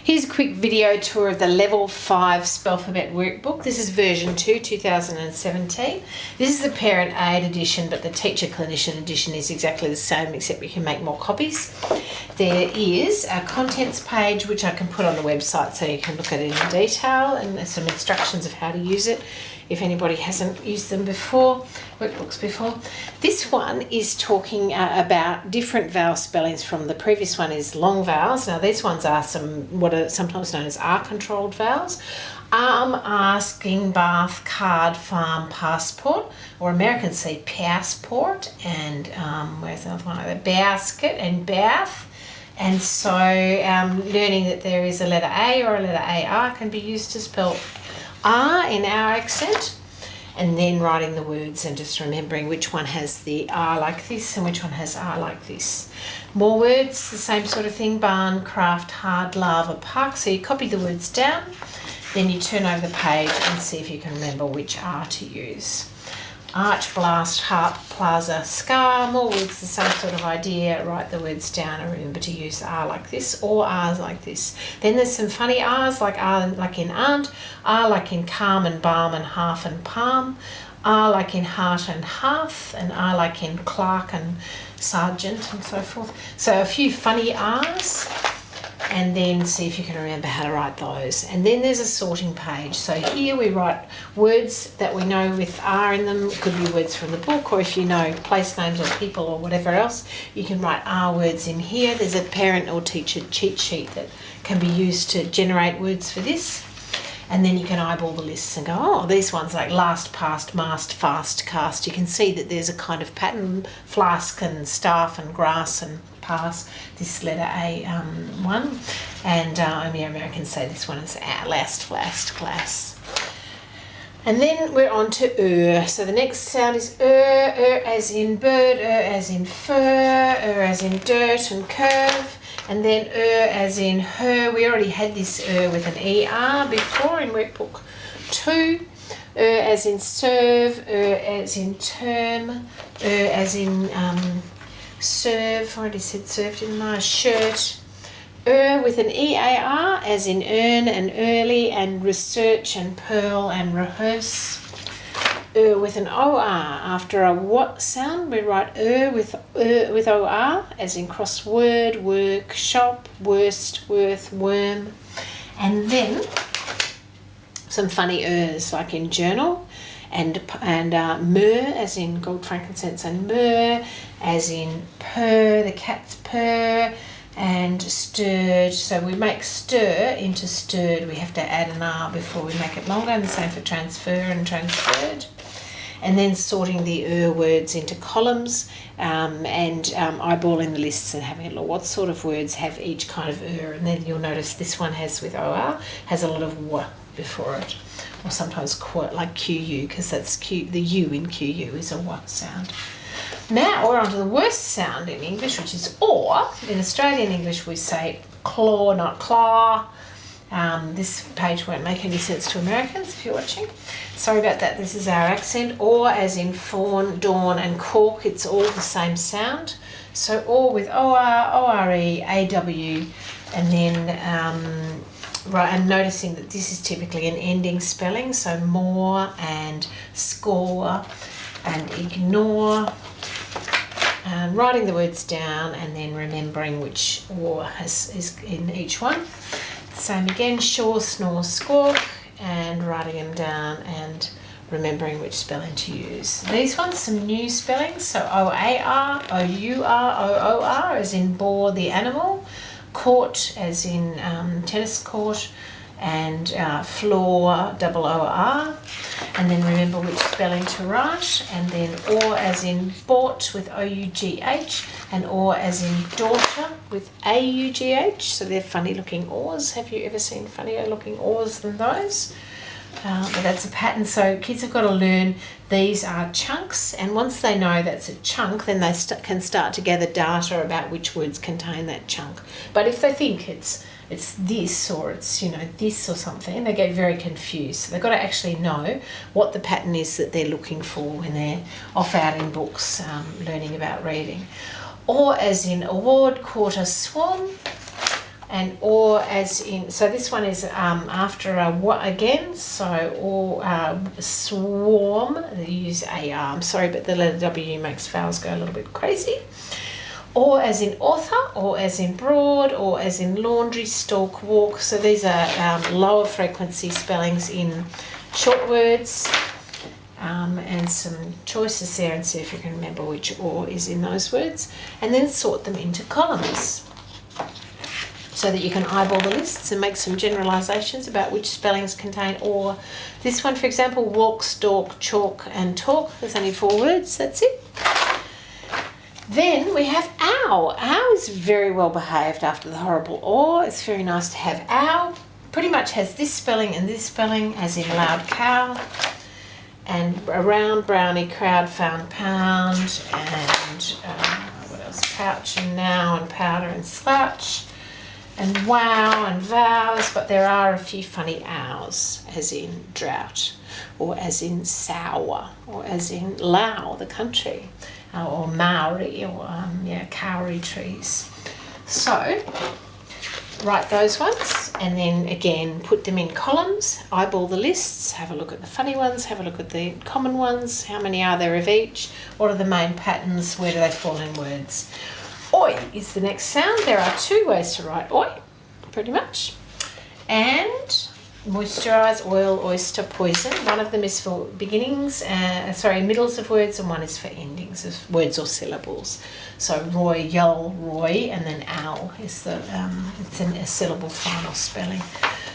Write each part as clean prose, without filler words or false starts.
Here's a quick video tour of the Level 5 Spelfabet Workbook. This is version 2, 2017. This is the Parent Aid edition, but the Teacher Clinician edition is exactly the same, except we can make more copies. There is a contents page, which I can put on the website so you can look at it in detail, and there's some instructions of how to use it if anybody hasn't used them before, workbooks before. This one is talking about different vowel spellings from the previous one is long vowels. Now these ones are what are sometimes known as R-controlled vowels. Asking, bath, card, farm, passport, or Americans say passport, and where's the other one? Basket and bath. And so learning that there is a letter A or a letter AR can be used to spell R in our accent, and then writing the words and just remembering which one has the R like this and which one has R like this. More words, the same sort of thing: barn, craft, hard, lava, park. So you copy the words down, then you turn over the page and see if you can remember which R to use. Arch, blast, harp, plaza, scar. More words, the same sort of idea. Write the words down and remember to use R like this or R's like this. Then there's some funny R's, like R like in aunt, R like in calm and balm and half and palm, R like in heart and hearth, and R like in clerk and sergeant, and so forth. So a few funny R's, and then see if you can remember how to write those. And then there's a sorting page. So here we write words that we know with R in them. It could be words from the book, or if you know place names or people or whatever else, you can write R words in here. There's a parent or teacher cheat sheet that can be used to generate words for this. And then you can eyeball the lists and go, oh, these ones like last, past, mast, fast, cast. You can see that there's a kind of pattern: flask and staff and grass and pass. This letter A one, and only Americans say this one is last, fast, class. And then we're on to So the next sound is as in bird, as in fur, as in dirt and curve. And then as in her. We already had this with an ER before in workbook 2. As in serve, as in term, as in serve. I already said serve, didn't I? Shirt. With an EAR, as in earn and early and research and pearl and rehearse. With an OR after a what sound, we write with OR, as in crossword, work, shop, worst, worth, worm. And then some funny ers, like in journal, and myrrh, as in gold, frankincense and myrrh, as in purr, the cat's purr, and stirred. So we make stir into stirred. We have to add an R before we make it longer, and the same for transfer and transferred. And then sorting the words into columns, and eyeballing the lists and having a look what sort of words have each kind of and then you'll notice this one has with OR has a lot of w before it, or sometimes qu, like QU, because that's Q. The U in QU is a w sound. Now we're on to the worst sound in English, which is or. In Australian English we say claw, not claw. This page won't make any sense to Americans if you're watching. Sorry about that, this is our accent. Or as in fawn, dawn and cork, it's all the same sound. So or with OR, ORE, AW, and then right, and noticing that this is typically an ending spelling, so more and score and ignore. And writing the words down and then remembering which or is in each one. Same again, shore, snore, squawk, and writing them down and remembering which spelling to use. These ones, some new spellings, so OAR, OUR, OOR, as in bore, the animal, court, as in tennis court, and floor, OOR, and then remember which spelling to write, and then or as in bought with OUGH, and or as in daughter with AUGH. So they're funny looking ors. Have you ever seen funnier looking ors than those? But that's a pattern, so kids have got to learn these are chunks, and once they know that's a chunk, then they can start to gather data about which words contain that chunk. But if they think it's this, or it's this or something, they get very confused. So they've got to actually know what the pattern is that they're looking for when they're off out in books learning about reading. Or as in award, quarter, swan, And or as in, so this one is after a what again, so or swarm, they use AR, I'm sorry, but the letter W makes vowels go a little bit crazy. Or as in author, or as in broad, or as in laundry, stalk, walk. So these are lower frequency spellings in short words. And some choices there, and see if you can remember which or is in those words. And then sort them into columns so that you can eyeball the lists and make some generalisations about which spellings contain or. This one, for example, walk, stalk, chalk and talk. There's only 4 words, that's it. Then we have ow. Ow is very well behaved after the horrible or. It's very nice to have ow. Pretty much has this spelling and this spelling, as in loud cow, and around brownie, crowd, found, pound, and what else? Pouch and now and powder and slouch, and wow and vows. But there are a few funny ows, as in drought, or as in sour, or as in Lao, the country. Or Maori, or kauri trees. So write those ones, and then again put them in columns, eyeball the lists, have a look at the funny ones, have a look at the common ones, how many are there of each, what are the main patterns, where do they fall in words. Oi is the next sound. There are 2 ways to write oi, pretty much. And moisturise, oil, oyster, poison. One of them is for beginnings, middles of words, and one is for endings of words or syllables. So royal, Roy, and then owl is the it's a syllable final spelling.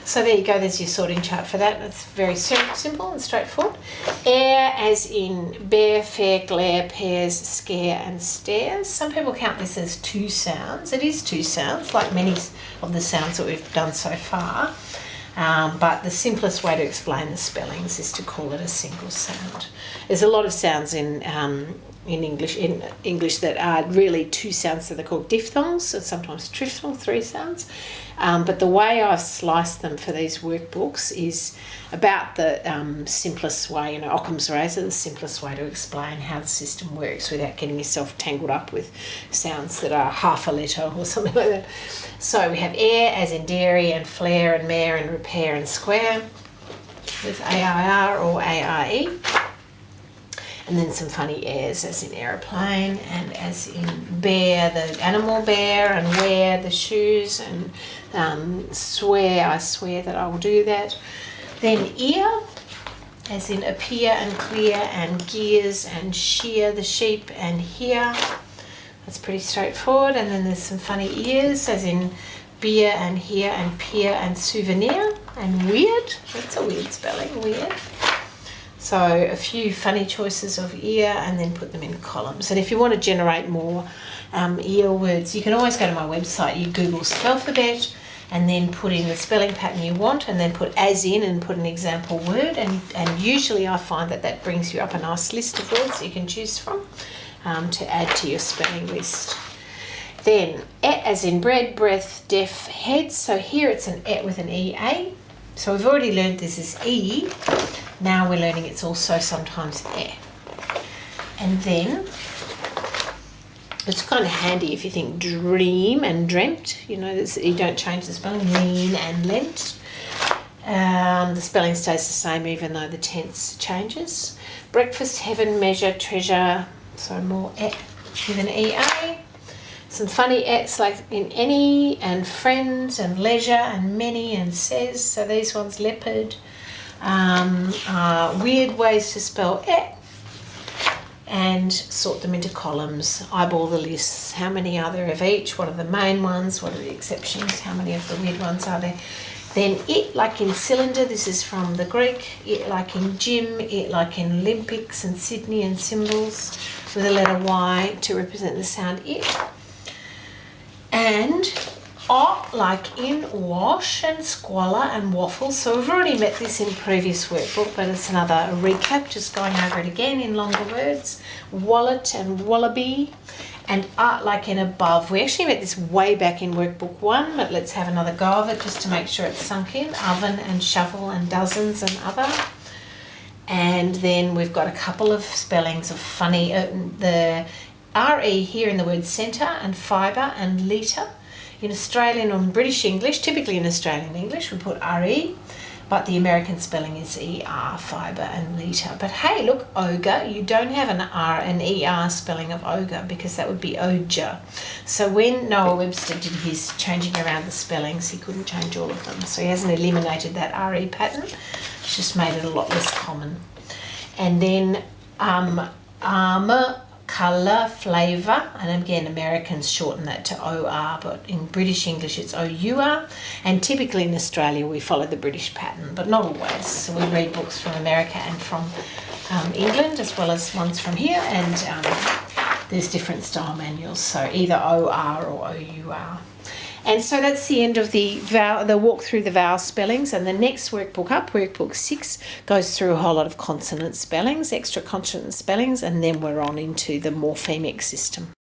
So there you go. There's your sorting chart for that. It's very simple and straightforward. Air, as in bear, fair, glare, pairs, scare, and stairs. Some people count this as 2 sounds. It is 2 sounds, like many of the sounds that we've done so far. But the simplest way to explain the spellings is to call it a single sound. There's a lot of sounds in English that are really 2 sounds, so they're called diphthongs, and sometimes triphthong, 3 sounds. But the way I've sliced them for these workbooks is about the simplest way, Occam's razor, the simplest way to explain how the system works without getting yourself tangled up with sounds that are half a letter or something like that. So we have air, as in dairy, and flare, and mare, and repair, and square, with AIR or ARE. And then some funny airs, as in aeroplane, and as in bear, the animal bear, and wear, the shoes, and swear, I swear that I will do that. Then ear, as in appear and clear, and gears, and shear, the sheep, and hear. That's pretty straightforward. And then there's some funny ears, as in beer, and here, and peer, and souvenir, and weird. That's a weird spelling, weird. So a few funny choices of ear, and then put them in columns. And if you want to generate more ear words, you can always go to my website. You Google Spelfabet, and then put in the spelling pattern you want, and then put as in and put an example word. And usually I find that brings you up a nice list of words that you can choose from to add to your spelling list. Then et, as in bread, breath, deaf, head. So here it's an et with an EA. So we've already learned this is E. Now we're learning it's also sometimes e. And then it's kind of handy if you think dream and dreamt. You don't change the spelling. Lean and lent. The spelling stays the same even though the tense changes. Breakfast, heaven, measure, treasure. So more et with an EA. Some funny ets like in any, and friends, and leisure, and many, and says. So these ones, leopard. Weird ways to spell et, and sort them into columns, eyeball the lists, how many are there of each, what are the main ones, what are the exceptions, how many of the weird ones are there. Then it, like in cylinder, this is from the Greek. It, like in gym. It, like in Olympics and Sydney and symbols, with a letter Y to represent the sound it. And like in wash and squalor and waffle. So we've already met this in previous workbook, but it's another recap, just going over it again in longer words. Wallet and wallaby. And like in above. We actually met this way back in workbook 1, but let's have another go of it just to make sure it's sunk in. Oven and shovel and dozens and other. And then we've got a couple of spellings of funny, the RE here in the word centre, and fibre, and litre. In Australian or British English, typically in Australian English, we put RE, but the American spelling is ER, fibre and litre. But hey, look, ogre, you don't have an R and ER spelling of ogre because that would be oger. So when Noah Webster did his changing around the spellings, he couldn't change all of them. So he hasn't eliminated that RE pattern. It's just made it a lot less common. And then armour, colour, flavour, and again Americans shorten that to OR, but in British English it's OUR, and typically in Australia we follow the British pattern, but not always. So we read books from America and from England, as well as ones from here, and there's different style manuals, so either OR or OUR. And so that's the end of the walk through the vowel spellings, and the next workbook up, workbook 6, goes through a whole lot of consonant spellings, extra consonant spellings, and then we're on into the morphemic system.